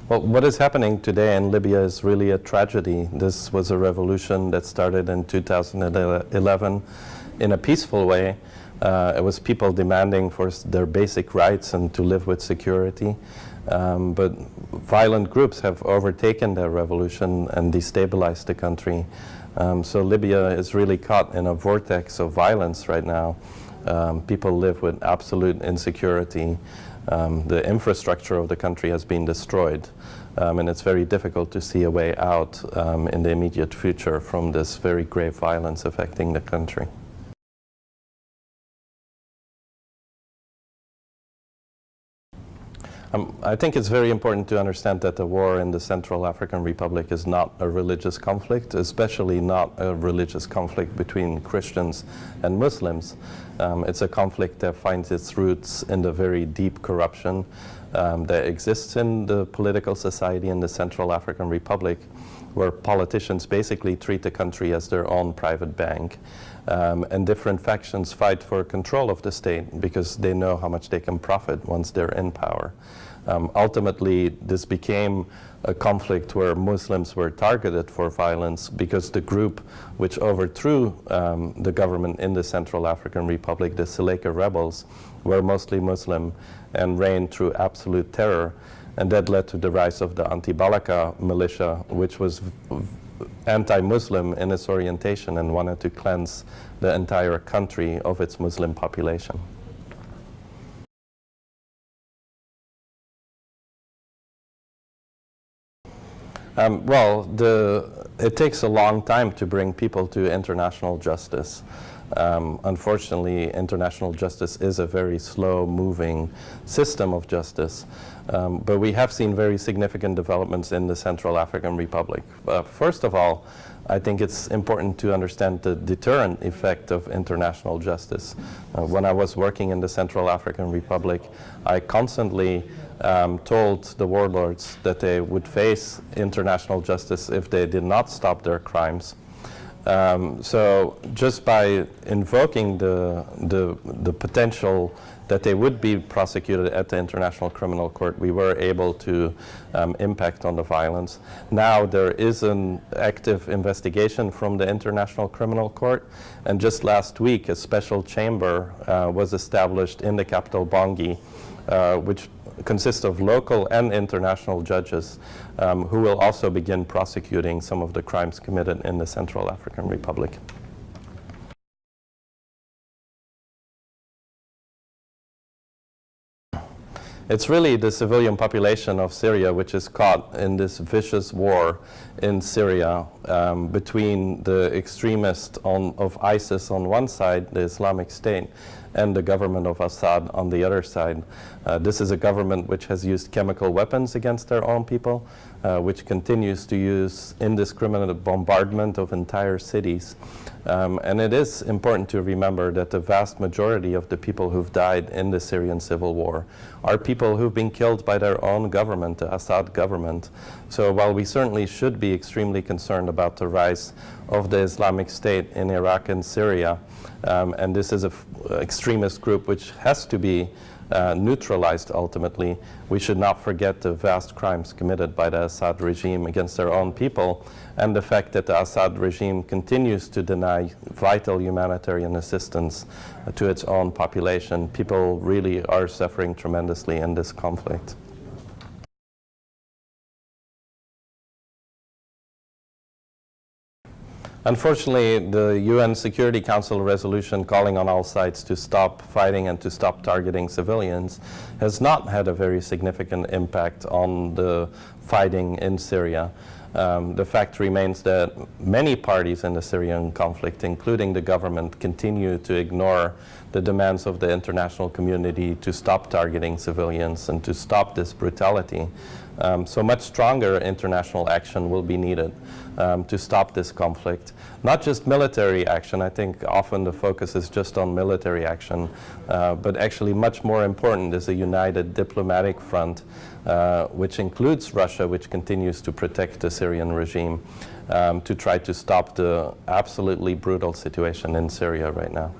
Well, what is happening today in Libya is really a tragedy. This was a revolution that started in 2011 in a peaceful way. It was people demanding for their basic rights and to live with security. But violent groups have overtaken their revolution and destabilized the country. So Libya is really caught in a vortex of violence right now. People live with absolute insecurity. The infrastructure of the country has been destroyed. And it's very difficult to see a way out in the immediate future from this very grave violence affecting the country. I think it's very important to understand that the war in the Central African Republic is not a religious conflict, especially not a religious conflict between Christians and Muslims. It's a conflict that finds its roots in the very deep corruption that exists in the political society in the Central African Republic, where politicians basically treat the country as their own private bank. And different factions fight for control of the state because they know how much they can profit once they're in power. Ultimately, this became a conflict where Muslims were targeted for violence because the group which overthrew the government in the Central African Republic, the Seleka rebels, were mostly Muslim and reigned through absolute terror. And that led to the rise of the Anti-Balaka militia, which was anti-Muslim in its orientation and wanted to cleanse the entire country of its Muslim population. It takes a long time to bring people to international justice. Unfortunately, international justice is a very slow-moving system of justice. But we have seen very significant developments in the Central African Republic. First of all, I think it's important to understand the deterrent effect of international justice. When I was working in the Central African Republic, I constantly told the warlords that they would face international justice if they did not stop their crimes. So just by invoking the potential that they would be prosecuted at the International Criminal Court, we were able to impact on the violence. Now there is an active investigation from the International Criminal Court, and just last week a special chamber was established in the capital Bangui, which consists of local and international judges who will also begin prosecuting some of the crimes committed in the Central African Republic. It's really the civilian population of Syria which is caught in this vicious war in Syria between the extremists of ISIS on one side, the Islamic State, and the government of Assad on the other side. This is a government which has used chemical weapons against their own people, which continues to use indiscriminate bombardment of entire cities. And it is important to remember that the vast majority of the people who've died in the Syrian civil war are people who've been killed by their own government, the Assad government. So while we certainly should be extremely concerned about the rise of the Islamic State in Iraq and Syria, and this is an extremist group which has to be neutralized ultimately, we should not forget the vast crimes committed by the Assad regime against their own people, and the fact that the Assad regime continues to deny vital humanitarian assistance to its own population. People really are suffering tremendously in this conflict. Unfortunately, the UN Security Council resolution calling on all sides to stop fighting and to stop targeting civilians has not had a very significant impact on the fighting in Syria. The fact remains that many parties in the Syrian conflict, including the government, continue to ignore the demands of the international community to stop targeting civilians and to stop this brutality. So much stronger international action will be needed to stop this conflict. Not just military action. I think often the focus is just on military action, but actually much more important is a united diplomatic front, which includes Russia, which continues to protect the Syrian regime, to try to stop the absolutely brutal situation in Syria right now.